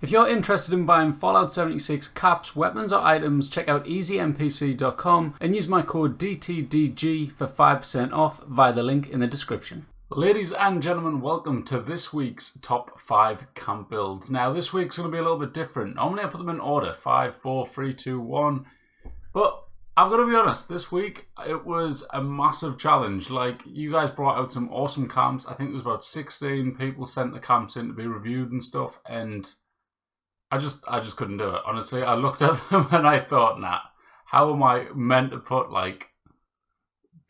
If you're interested in buying Fallout 76 caps, weapons or items, check out easynpc.com and use my code DTDG for 5% off via the link in the description. Ladies and gentlemen, welcome to this week's top 5 camp builds. Now this week's going to be a little bit different. Normally I put them in order, 5, 4, 3, 2, 1. But I've got to be honest, this week it was a massive challenge. Like, you guys brought out some awesome camps. I think there was about 16 people sent the camps in to be reviewed and stuff, and I just couldn't do it. Honestly, I looked at them and I thought, nah, how am I meant to put like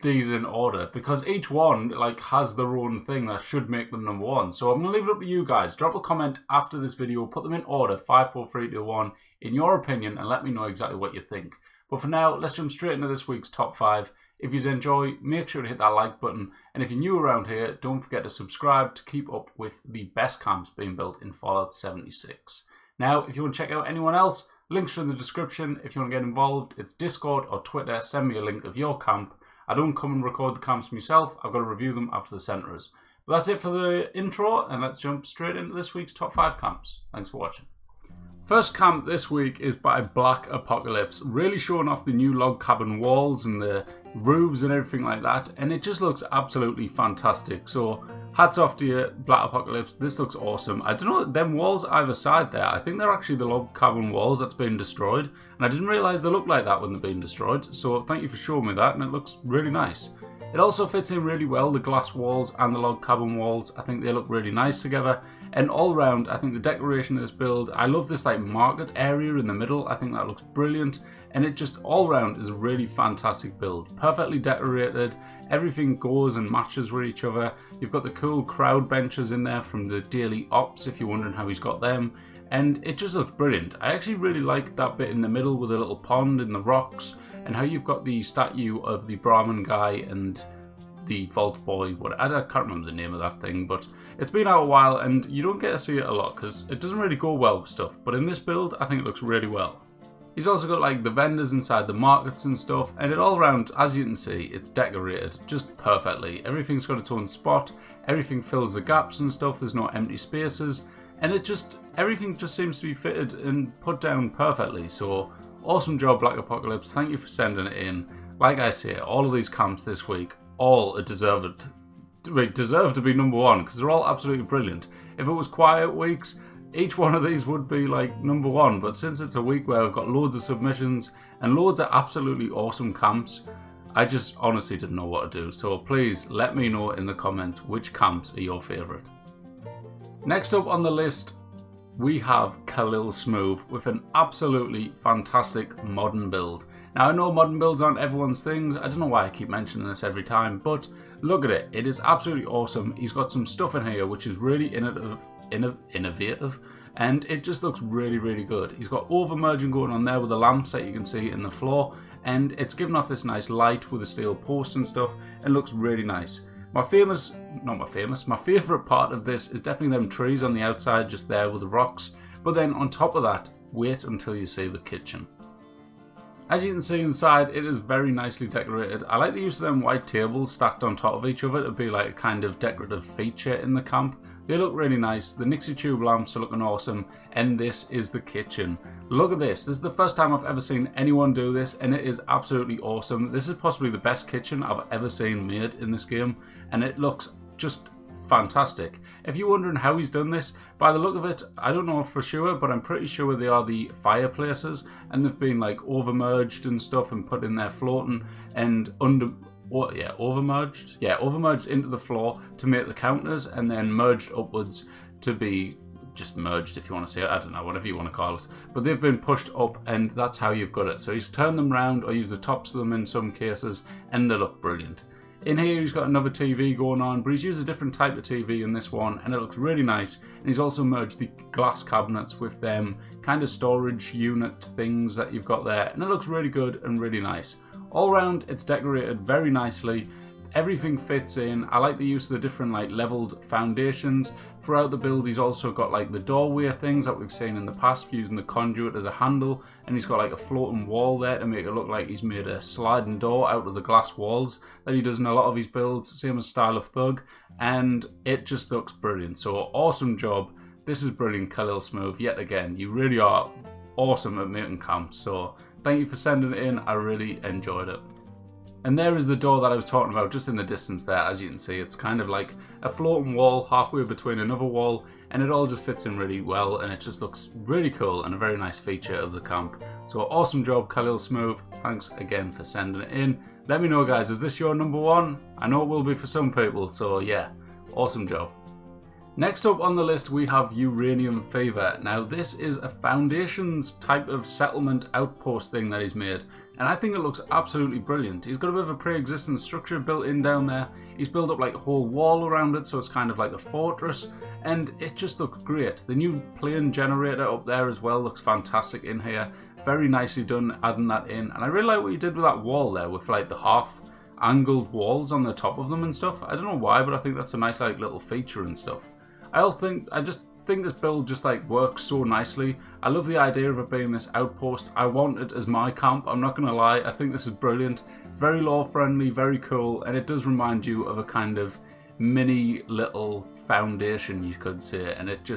these in order? Because each one like has their own thing that should make them number one. So I'm gonna leave it up to you guys. Drop a comment after this video, put them in order, 5, 4, 3, 2, 1, in your opinion, and let me know exactly what you think. But for now, let's jump straight into this week's top 5. If you enjoy, make sure to hit that like button. And if you're new around here, don't forget to subscribe to keep up with the best camps being built in Fallout 76. Now, if you want to check out anyone else, links are in the description. If you want to get involved, it's Discord or Twitter. Send me a link of your camp. I don't come and record the camps myself. I've got to review them after the centers. But that's it for the intro, and let's jump straight into this week's top 5 camps. Thanks for watching. First camp this week is by Black Apocalypse, really showing off the new log cabin walls and the roofs and everything like that, and it just looks absolutely fantastic. So hats off to you, Black Apocalypse. This looks awesome. I don't know, them walls either side there, I think they're actually the log cabin walls that's been destroyed, and I didn't realise they look like that when they've been destroyed, so thank you for showing me that, and it looks really nice. It also fits in really well, the glass walls and the log cabin walls. I think they look really nice together. And all round, I think the decoration of this build, I love this like market area in the middle. I think that looks brilliant. And it just all round is a really fantastic build. Perfectly decorated. Everything goes and matches with each other. You've got the cool crowd benches in there from the daily ops, if you're wondering how he's got them. And it just looks brilliant. I actually really like that bit in the middle with a little pond in the rocks, and how you've got the statue of the Brahmin guy and the Vault Boy. I can't remember the name of that thing, but it's been out a while and you don't get to see it a lot because it doesn't really go well with stuff. But in this build, I think it looks really well. He's also got like the vendors inside the markets and stuff, and it all around, as you can see, it's decorated just perfectly. Everything's got its own spot, everything fills the gaps and stuff, there's no empty spaces, and everything just seems to be fitted and put down perfectly. So awesome job, Black Apocalypse. Thank you for sending it in. Like I say, all of these camps this week, all deserve to be number one because they're all absolutely brilliant. If it was quiet weeks, each one of these would be like number one, but since it's a week where I've got loads of submissions and loads of absolutely awesome camps, I just honestly didn't know what to do. So please let me know in the comments which camps are your favourite. Next up on the list, we have Kalil Smoove with an absolutely fantastic modern build. Now I know modern builds aren't everyone's things, I don't know why I keep mentioning this every time, but look at it, it is absolutely awesome. He's got some stuff in here which is really innovative, and it just looks really, really good. He's got overmerging going on there with the lamps that you can see in the floor, and it's giving off this nice light with the steel posts and stuff, and looks really nice. My favourite part of this is definitely them trees on the outside just there with the rocks, but then on top of that, wait until you see the kitchen. As you can see inside, it is very nicely decorated. I like the use of them white tables stacked on top of each other to be like a kind of decorative feature in the camp. They look really nice. The Nixie tube lamps are looking awesome, and this is the kitchen. Look at this. This is the first time I've ever seen anyone do this, and it is absolutely awesome. This is possibly the best kitchen I've ever seen made in this game, and it looks just fantastic. If you're wondering how he's done this, by the look of it, I don't know for sure, but I'm pretty sure they are the fireplaces, and they've been like overmerged and stuff and put in there floating and overmerged into the floor to make the counters, and then merged upwards to be just merged, if you want to say it, I don't know, whatever you want to call it, but they've been pushed up, and that's how you've got it. So he's turned them round or used the tops of them in some cases, and they look brilliant. In here he's got another TV going on, but he's used a different type of TV in this one, and it looks really nice. And he's also merged the glass cabinets with them kind of storage unit things that you've got there, and it looks really good and really nice. All round, it's decorated very nicely. Everything fits in. I like the use of the different like leveled foundations. Throughout the build, he's also got like the doorway things that we've seen in the past, using the conduit as a handle, and he's got like a floating wall there to make it look like he's made a sliding door out of the glass walls that he does in a lot of his builds, same as Style of Thug, and it just looks brilliant. So awesome job. this is brilliant, Kalil Smoove. Yet again, you really are awesome at making camps, so thank you for sending it in. I really enjoyed it. And there is the door that I was talking about, just in the distance there. As you can see, it's kind of like a floating wall halfway between another wall, and it all just fits in really well, and it just looks really cool and a very nice feature of the camp. So awesome job, Kalil Smoove. Thanks again for sending it in. Let me know, guys, is this your number one? I know it will be for some people, so yeah, awesome job. Next up on the list we have Uranium Favor. Now this is a Foundations type of settlement outpost thing that he's made, and I think it looks absolutely brilliant. He's got a bit of a pre-existing structure built in down there. He's built up like a whole wall around it, so it's kind of like a fortress, and it just looks great. The new plane generator up there as well looks fantastic in here. Very nicely done adding that in, and I really like what you did with that wall there with like the half angled walls on the top of them and stuff. I don't know why, but I think that's a nice like little feature and stuff. I just think this build just like works so nicely. I love the idea of it being this outpost. I want it as my camp, I'm not gonna lie. I think this is brilliant. It's very lore friendly, very cool, and it does remind you of a kind of mini little foundation, you could say, and it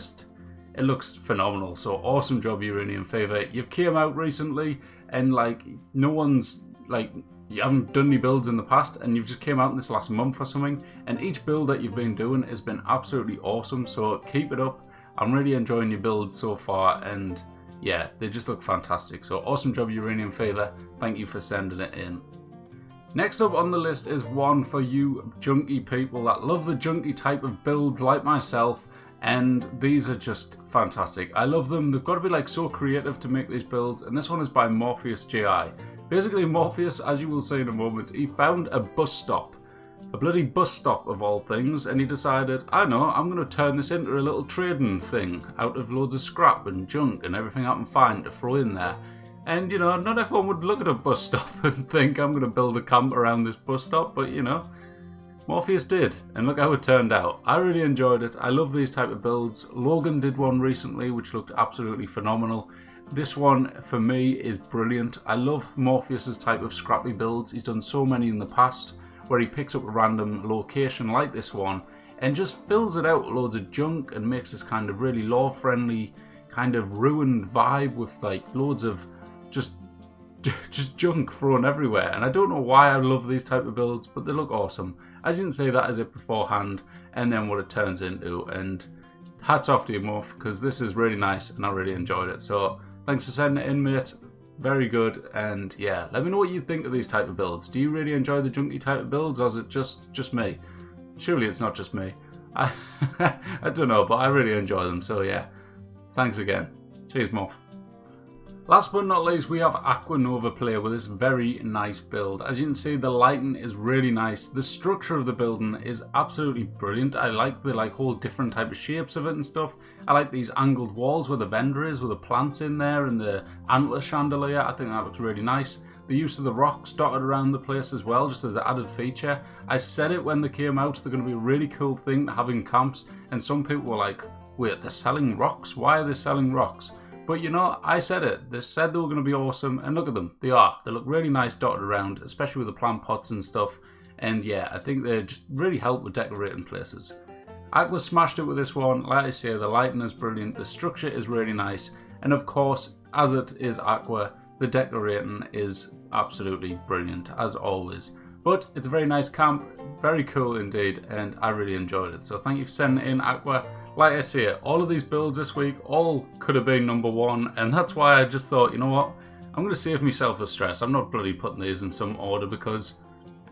looks phenomenal. So awesome job, Uranium Favor. You've came out recently, and like no one's like, you haven't done any builds in the past, and you've just came out in this last month or something, and each build that you've been doing has been absolutely awesome, so keep it up. I'm really enjoying your builds so far, and yeah, they just look fantastic. So awesome job, Uranium Favor. Thank you for sending it in. Next up on the list is one for you junky people that love the junky type of builds like myself, and these are just fantastic. I love them. They've got to be like so creative to make these builds, and this one is by Morpheus GI. Basically, Morpheus, as you will see in a moment, he found a bus stop. A bloody bus stop of all things, and he decided, I know, I'm going to turn this into a little trading thing out of loads of scrap and junk and everything I can find to throw in there. And, you know, not everyone would look at a bus stop and think I'm going to build a camp around this bus stop, but, you know, Morpheus did, and look how it turned out. I really enjoyed it. I love these type of builds. Logan did one recently, which looked absolutely phenomenal. This one, for me, is brilliant. I love Morpheus's type of scrappy builds. He's done so many in the past, where he picks up a random location like this one, and just fills it out with loads of junk, and makes this kind of really lore-friendly, kind of ruined vibe with like loads of just junk thrown everywhere. And I don't know why I love these type of builds, but they look awesome. I didn't say that as it beforehand, and then what it turns into, and hats off to you, Morph, because this is really nice and I really enjoyed it. So thanks for sending it in, mate. Very good. And yeah, let me know what you think of these type of builds. Do you really enjoy the junky type of builds, or is it just me? Surely it's not just me. I don't know, but I really enjoy them. So yeah, thanks again. Cheers, Morph. Last but not least, we have Aqua Nova play with this very nice build. As you can see, the lighting is really nice. The structure of the building is absolutely brilliant. I like the whole different type of shapes of it and stuff. I like these angled walls where the vendor is, with the plants in there, and the antler chandelier. I think that looks really nice. The use of the rocks dotted around the place as well, just as an added feature. I said it when they came out, they're going to be a really cool thing to have in camps, and some people were like, wait, they're selling rocks? Why are they selling rocks? But you know, I said it. They said they were going to be awesome, and look at them. They are. They look really nice dotted around, especially with the plant pots and stuff. And yeah, I think they just really help with decorating places. Aqua smashed it with this one. Like I say, the lighting is brilliant. The structure is really nice. And of course, as it is Aqua, the decorating is absolutely brilliant, as always. But it's a very nice camp. Very cool indeed, and I really enjoyed it. So thank you for sending it in, Aqua. Like I say, all of these builds this week, all could have been number one, and that's why I just thought, you know what, I'm going to save myself the stress. I'm not bloody putting these in some order because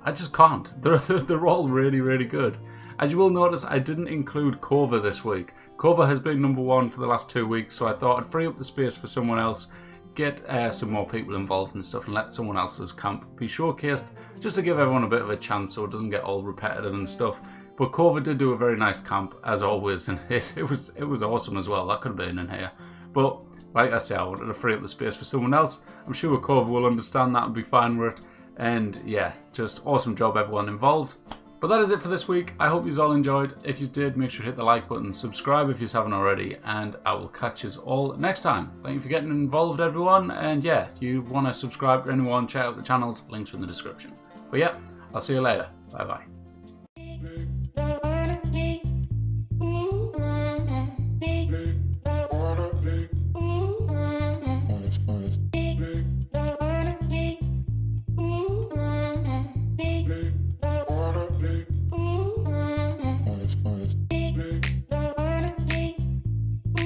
I just can't. They're all really, really good. As you will notice, I didn't include Kova this week. Kova has been number one for the last 2 weeks, so I thought I'd free up the space for someone else, get some more people involved and stuff, and let someone else's camp be showcased, just to give everyone a bit of a chance so it doesn't get all repetitive and stuff. But Kova did do a very nice camp, as always, and it was awesome as well. That could have been in here. But, like I say, I wanted to free up the space for someone else. I'm sure Kova will understand that and be fine with it. And, yeah, just awesome job, everyone involved. But that is it for this week. I hope you all enjoyed. If you did, make sure to hit the like button, subscribe if you haven't already, and I will catch you all next time. Thank you for getting involved, everyone. And, yeah, if you want to subscribe to anyone, check out the channels. Links are in the description. But, yeah, I'll see you later. Bye-bye.